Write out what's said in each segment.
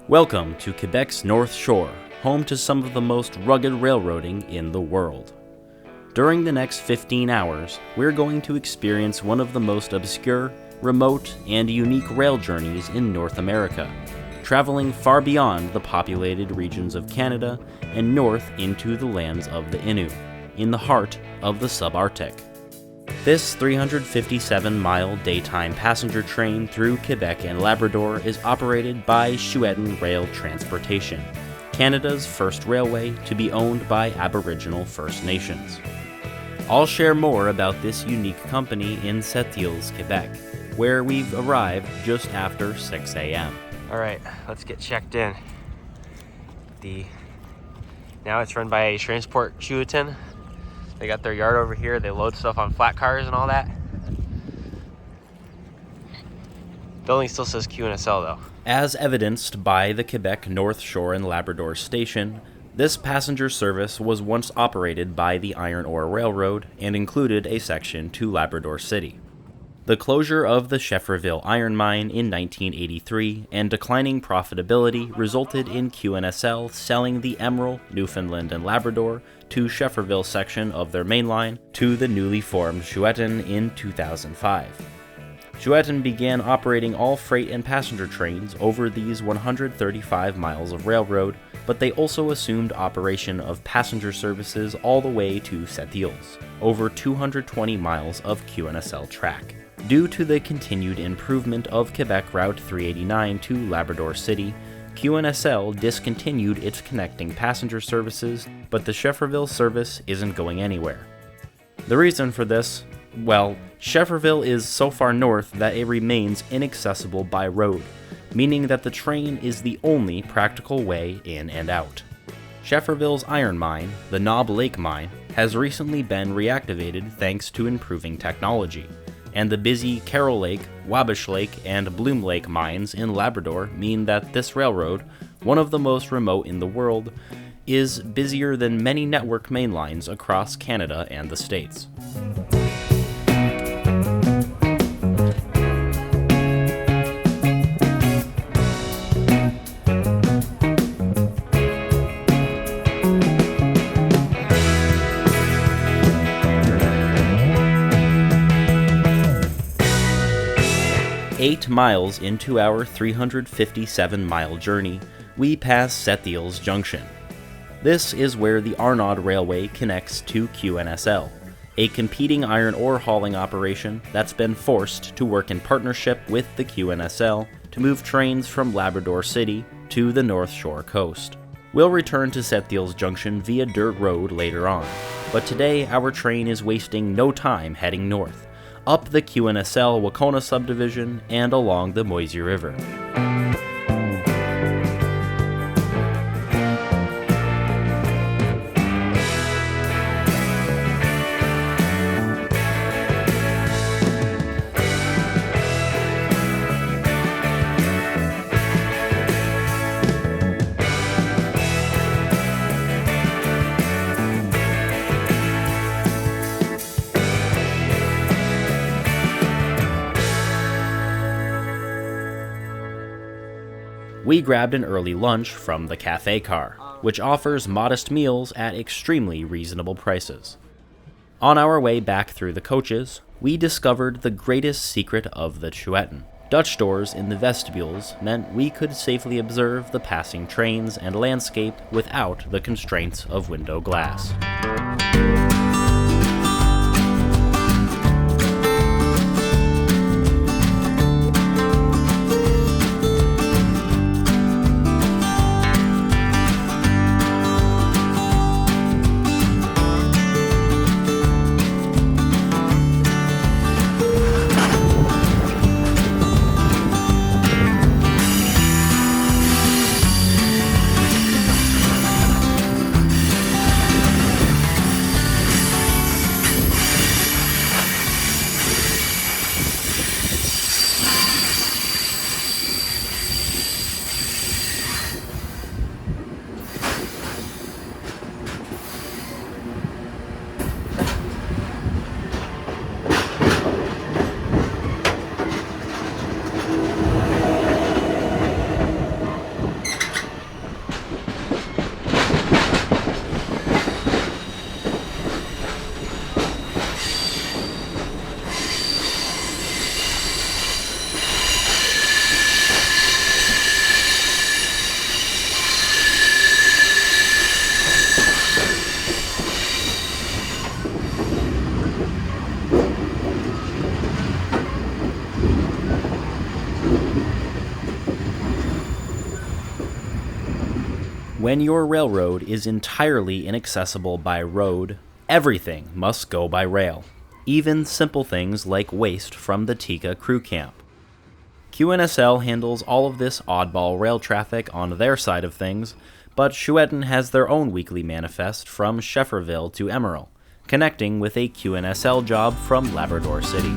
Welcome to Quebec's North Shore, home to some of the most rugged railroading in the world. During the next 15 hours, we're going to experience one of the most obscure, remote, and unique rail journeys in North America, traveling far beyond the populated regions of Canada and north into the lands of the Innu, in the heart of the Subarctic. This 357-mile daytime passenger train through Quebec and Labrador is operated by Tshiuetin Rail Transportation, Canada's first railway to be owned by Aboriginal First Nations. I'll share more about this unique company in Sept-Iles, Quebec, where we've arrived just after 6 a.m. All right, let's get checked in. Now it's run by Transport Tshiuetin. They got their yard over here. They load stuff on flat cars and all that. Building still says QNSL though. As evidenced by the Quebec North Shore and Labrador station, this passenger service was once operated by the Iron Ore Railroad and included a section to Labrador City. The closure of the Schefferville iron mine in 1983 and declining profitability resulted in QNSL selling the Emeril, Newfoundland and Labrador to Schefferville section of their main line to the newly formed Tshiuetin in 2005. Tshiuetin began operating all freight and passenger trains over these 135 miles of railroad, but they also assumed operation of passenger services all the way to Sept-Iles, over 220 miles of QNSL track. Due to the continued improvement of Quebec Route 389 to Labrador City, QNSL discontinued its connecting passenger services, but the Schefferville service isn't going anywhere. The reason for this? Well, Schefferville is so far north that it remains inaccessible by road, meaning that the train is the only practical way in and out. Schefferville's iron mine, the Knob Lake mine, has recently been reactivated thanks to improving technology, and the busy Carroll Lake, Wabash Lake, and Bloom Lake mines in Labrador mean that this railroad, one of the most remote in the world, is busier than many network main lines across Canada and the States. Eight miles into our 357-mile journey, we pass Sept-Iles Junction. This is where the Arnaud Railway connects to QNSL, a competing iron ore hauling operation that's been forced to work in partnership with the QNSL to move trains from Labrador City to the North Shore coast. We'll return to Sept-Iles Junction via dirt road later on, but today our train is wasting no time heading north, up the QNSL Wacona Subdivision and along the Moisie River. We grabbed an early lunch from the cafe car, which offers modest meals at extremely reasonable prices. On our way back through the coaches, we discovered the greatest secret of the Tshiuetin. Dutch doors in the vestibules meant we could safely observe the passing trains and landscape without the constraints of window glass. When your railroad is entirely inaccessible by road, everything must go by rail, even simple things like waste from the Tika crew camp. QNSL handles all of this oddball rail traffic on their side of things, but Tshiuetin has their own weekly manifest from Schefferville to Emeril, connecting with a QNSL job from Labrador City.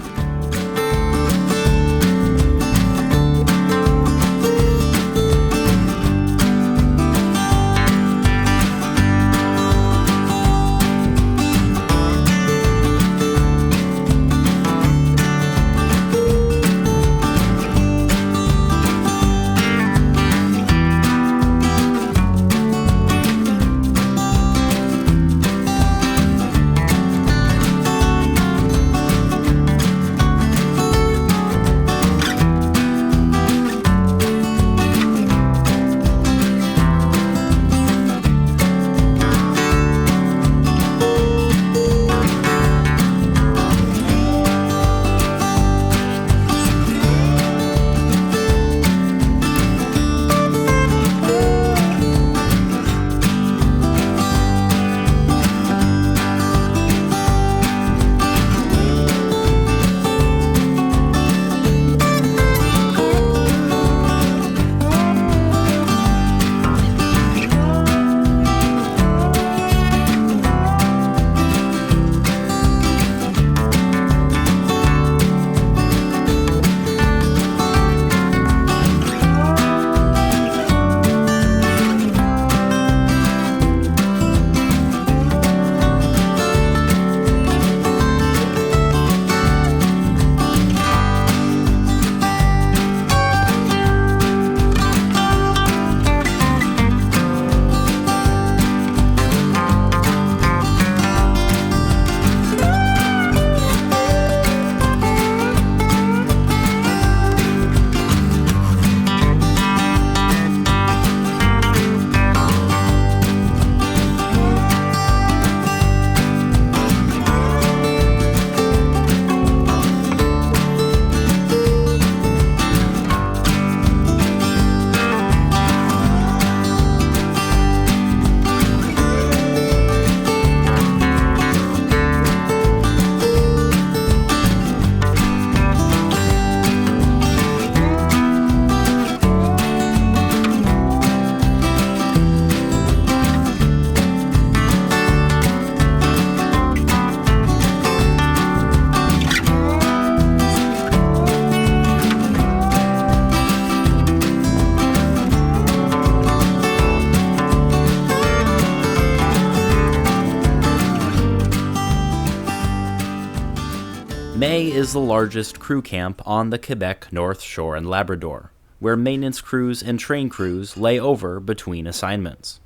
May is the largest crew camp on the Quebec North Shore and Labrador, where maintenance crews and train crews lay over between assignments.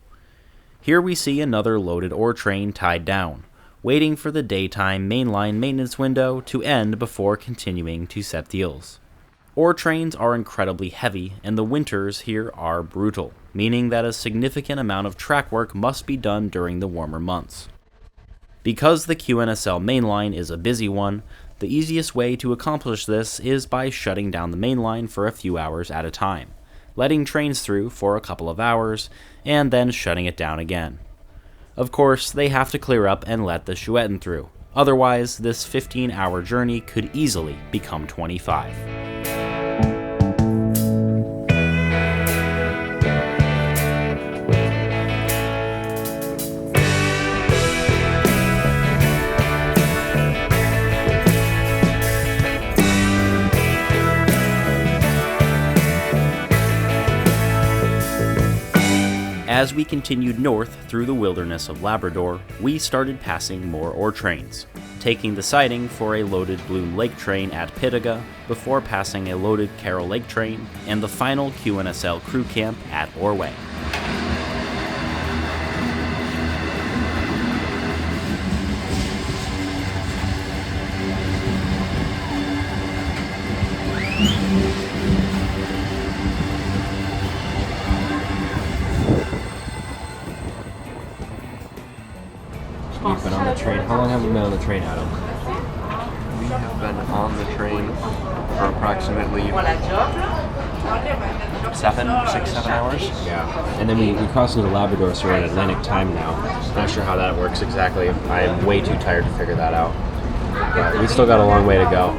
Here we see another loaded ore train tied down, waiting for the daytime mainline maintenance window to end before continuing to Sept-Iles. Ore trains are incredibly heavy, and the winters here are brutal, meaning that a significant amount of track work must be done during the warmer months. Because the QNSL mainline is a busy one, the easiest way to accomplish this is by shutting down the mainline for a few hours at a time, letting trains through for a couple of hours, and then shutting it down again. Of course, they have to clear up and let the Tshiuetin through, otherwise this 15-hour journey could easily become 25. As we continued north through the wilderness of Labrador, we started passing more ore trains, taking the siding for a loaded Bloom Lake train at Pittiga before passing a loaded Carroll Lake train and the final QNSL crew camp at Orway. You've been on the train. How long have you been on the train, Adam? We have been on the train for approximately 7 hours. Yeah. And then we crossed into Labrador, so we're at Atlantic time now. Not sure how that works exactly. I'm way too tired to figure that out. But we still got a long way to go.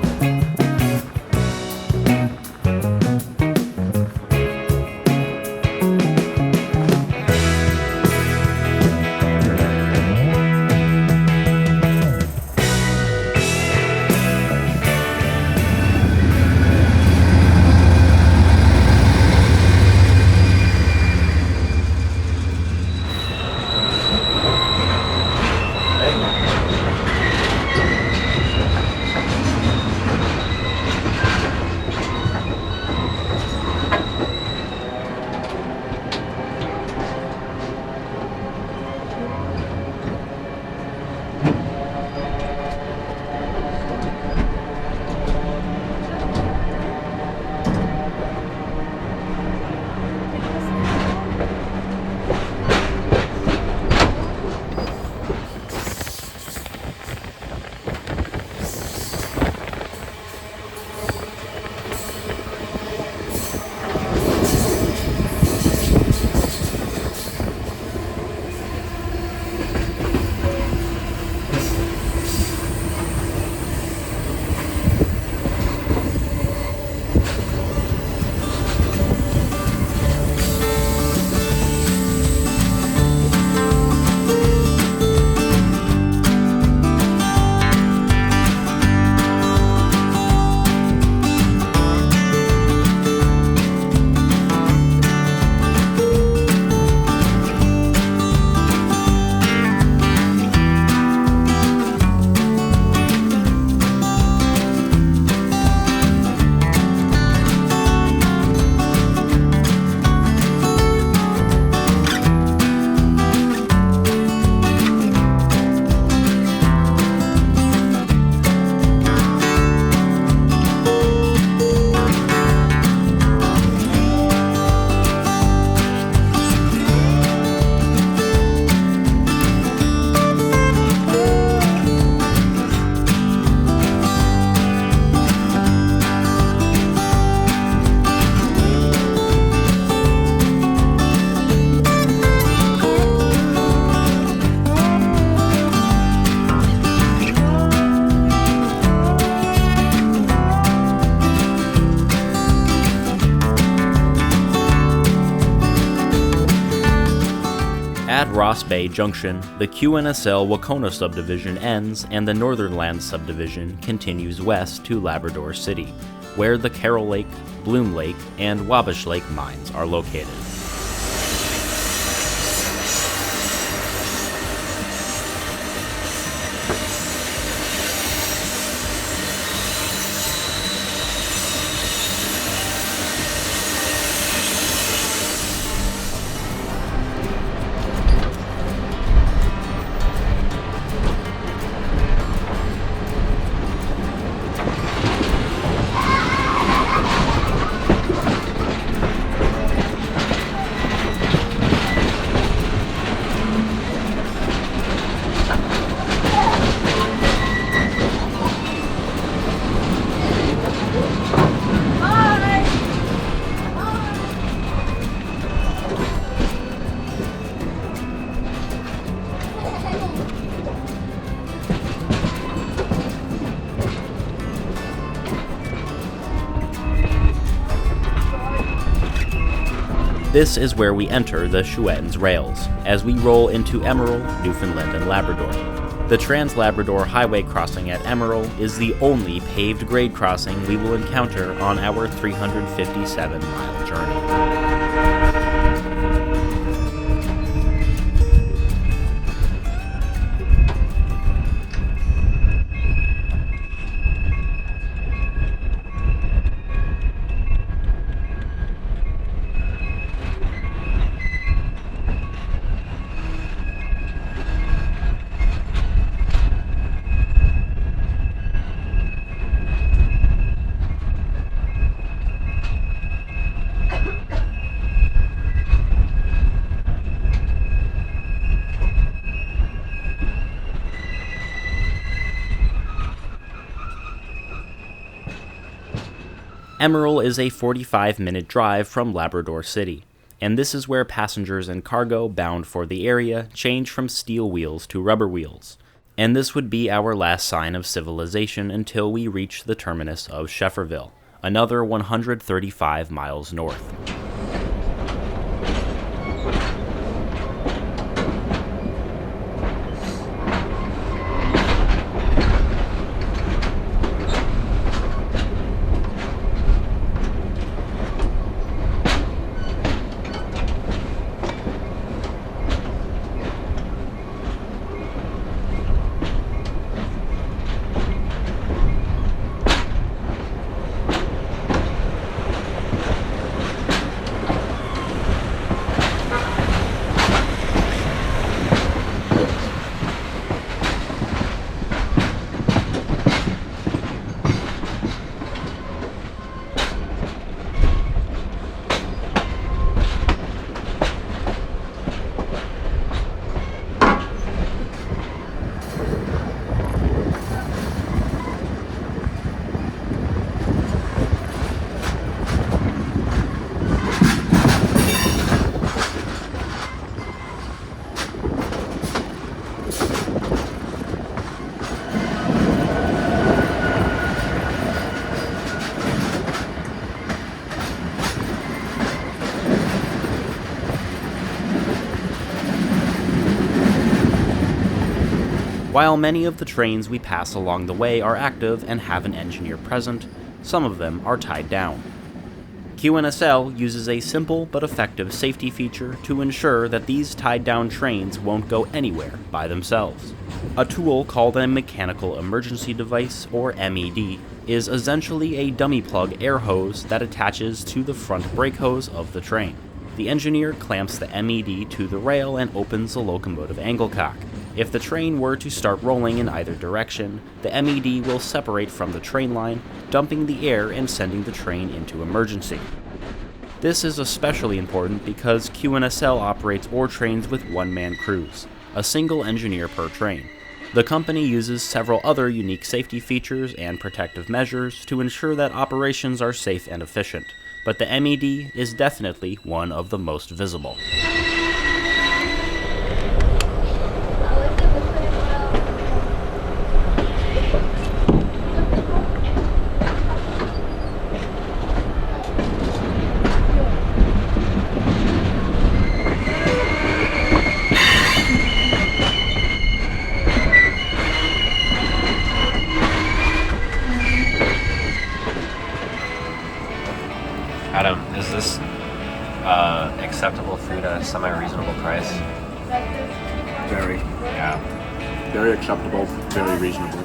At Ross Bay Junction, the QNSL-Wauconah Subdivision ends and the Northern Lands Subdivision continues west to Labrador City, where the Carroll Lake, Bloom Lake, and Wabash Lake mines are located. This is where we enter the Tshiuetin Rails, as we roll into Emeril, Newfoundland and Labrador. The Trans-Labrador Highway crossing at Emeril is the only paved grade crossing we will encounter on our 357-mile journey. Emeril is a 45-minute drive from Labrador City, and this is where passengers and cargo bound for the area change from steel wheels to rubber wheels. And this would be our last sign of civilization until we reach the terminus of Schefferville, another 135 miles north. While many of the trains we pass along the way are active and have an engineer present, some of them are tied down. QNSL uses a simple but effective safety feature to ensure that these tied-down trains won't go anywhere by themselves. A tool called a mechanical emergency device, or MED, is essentially a dummy plug air hose that attaches to the front brake hose of the train. The engineer clamps the MED to the rail and opens the locomotive angle cock. If the train were to start rolling in either direction, the MED will separate from the train line, dumping the air and sending the train into emergency. This is especially important because QNSL operates ore trains with one-man crews, a single engineer per train. The company uses several other unique safety features and protective measures to ensure that operations are safe and efficient, but the MED is definitely one of the most visible. Adam, is this acceptable food at a semi-reasonable price? Very. Yeah. Very acceptable, very reasonable.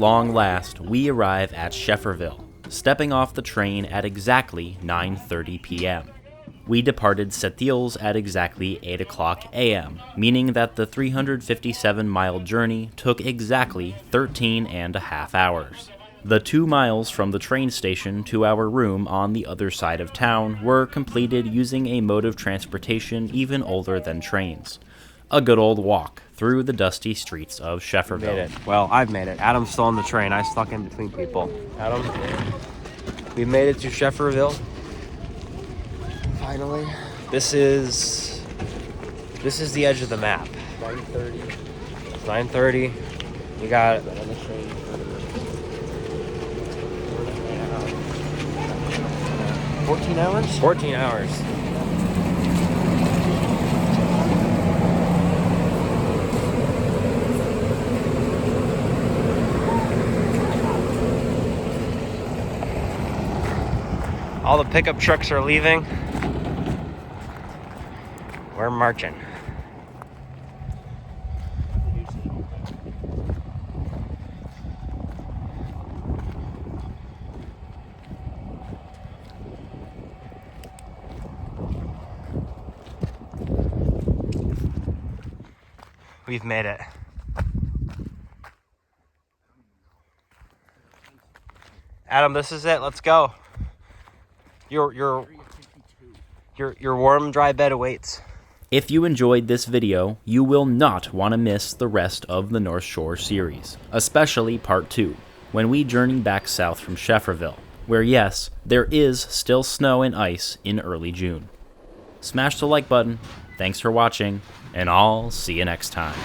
long last, we arrive at Schefferville, stepping off the train at exactly 9:30 p.m. We departed Sept-Iles at exactly 8 o'clock a.m., meaning that the 357-mile journey took exactly 13 and a half hours. The 2 miles from the train station to our room on the other side of town were completed using a mode of transportation even older than trains. A good old walk through the dusty streets of Schefferville. Made it. Well, I've made it. Adam's still on the train. I stuck in between people. Adam, we made it to Schefferville. Finally. This is the edge of the map. 9:30. 9:30. We got 14 hours? 14 hours. All the pickup trucks are leaving. We're marching. We've made it. Adam, this is it. Let's go. Your warm, dry bed awaits. If you enjoyed this video, you will not want to miss the rest of the North Shore series, especially part 2, when we journey back south from Schefferville, where yes, there is still snow and ice in early June. Smash the like button, thanks for watching, and I'll see you next time.